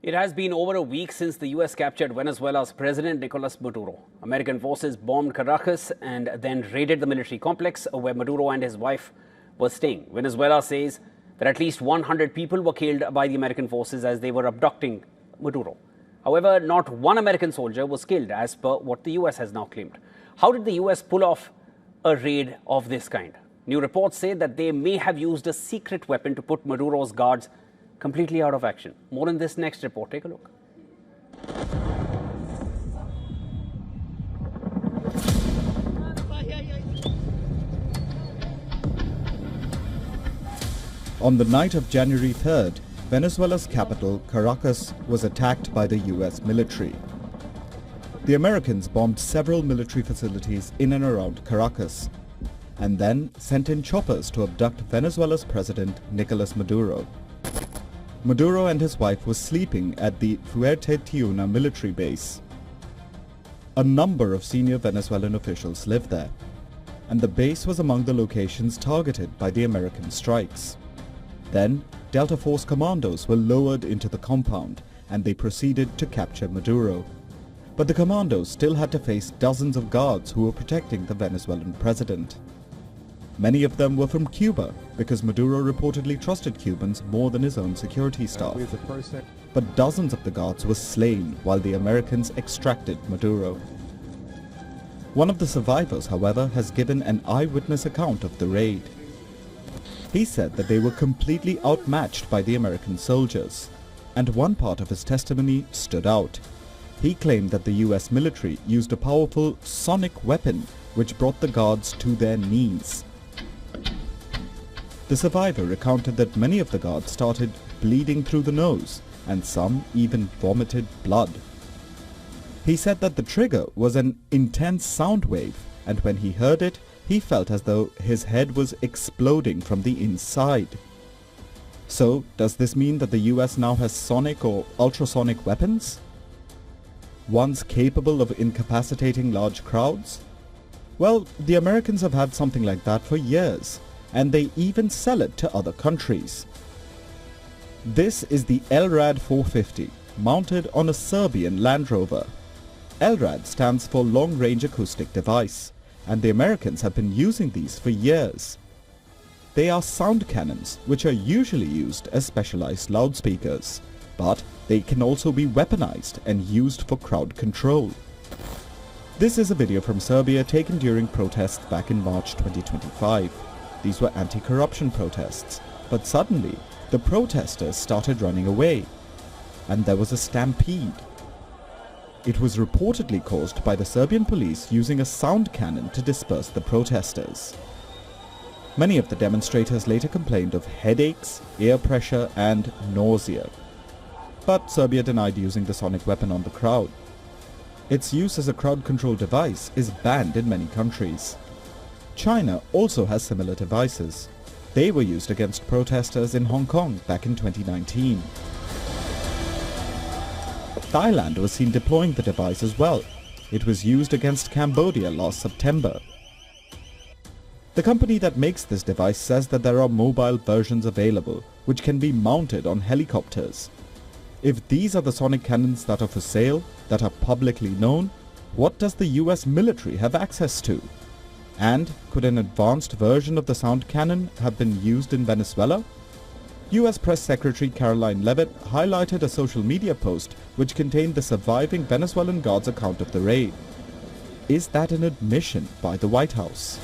It has been over a week since the U.S. captured Venezuela's President Nicolás Maduro. American forces bombed Caracas and then raided the military complex where Maduro and his wife were staying. Venezuela says that at least 100 people were killed by the American forces as they were abducting Maduro. However, not one American soldier was killed, as per what the U.S. has now claimed. How did the U.S. pull off a raid of this kind? New reports say that they may have used a secret weapon to put Maduro's guards completely out of action. More in this next report. Take a look. On the night of January 3rd, Venezuela's capital, Caracas, was attacked by the US military. The Americans bombed several military facilities in and around Caracas, and then sent in choppers to abduct Venezuela's president, Nicolás Maduro. Maduro and his wife were sleeping at the Fuerte Tiuna military base. A number of senior Venezuelan officials lived there, and the base was among the locations targeted by the American strikes. Then, Delta Force commandos were lowered into the compound, and they proceeded to capture Maduro. But the commandos still had to face dozens of guards who were protecting the Venezuelan president. Many of them were from Cuba, because Maduro reportedly trusted Cubans more than his own security staff. But dozens of the guards were slain while the Americans extracted Maduro. One of the survivors, however, has given an eyewitness account of the raid. He said that they were completely outmatched by the American soldiers, and one part of his testimony stood out. He claimed that the US military used a powerful sonic weapon which brought the guards to their knees. The survivor recounted that many of the guards started bleeding through the nose, and some even vomited blood. He said that the trigger was an intense sound wave, and when he heard it, he felt as though his head was exploding from the inside. So, does this mean that the US now has sonic or ultrasonic weapons? Ones capable of incapacitating large crowds? Well, the Americans have had something like that for years, and they even sell it to other countries. This is the LRAD 450, mounted on a Serbian Land Rover. LRAD stands for Long Range Acoustic Device, and the Americans have been using these for years. They are sound cannons, which are usually used as specialized loudspeakers, but they can also be weaponized and used for crowd control. This is a video from Serbia taken during protests back in March 2025. These were anti-corruption protests, but suddenly the protesters started running away, and there was a stampede. It was reportedly caused by the Serbian police using a sound cannon to disperse the protesters. Many of the demonstrators later complained of headaches, ear pressure, and nausea. But Serbia denied using the sonic weapon on the crowd. Its use as a crowd control device is banned in many countries. China also has similar devices. They were used against protesters in Hong Kong back in 2019. Thailand was seen deploying the device as well. It was used against Cambodia last September. The company that makes this device says that there are mobile versions available, which can be mounted on helicopters. If these are the sonic cannons that are for sale, that are publicly known, what does the US military have access to? And could an advanced version of the sound cannon have been used in Venezuela? US Press Secretary Caroline Leavitt highlighted a social media post which contained the surviving Venezuelan guards' account of the raid. Is that an admission by the White House?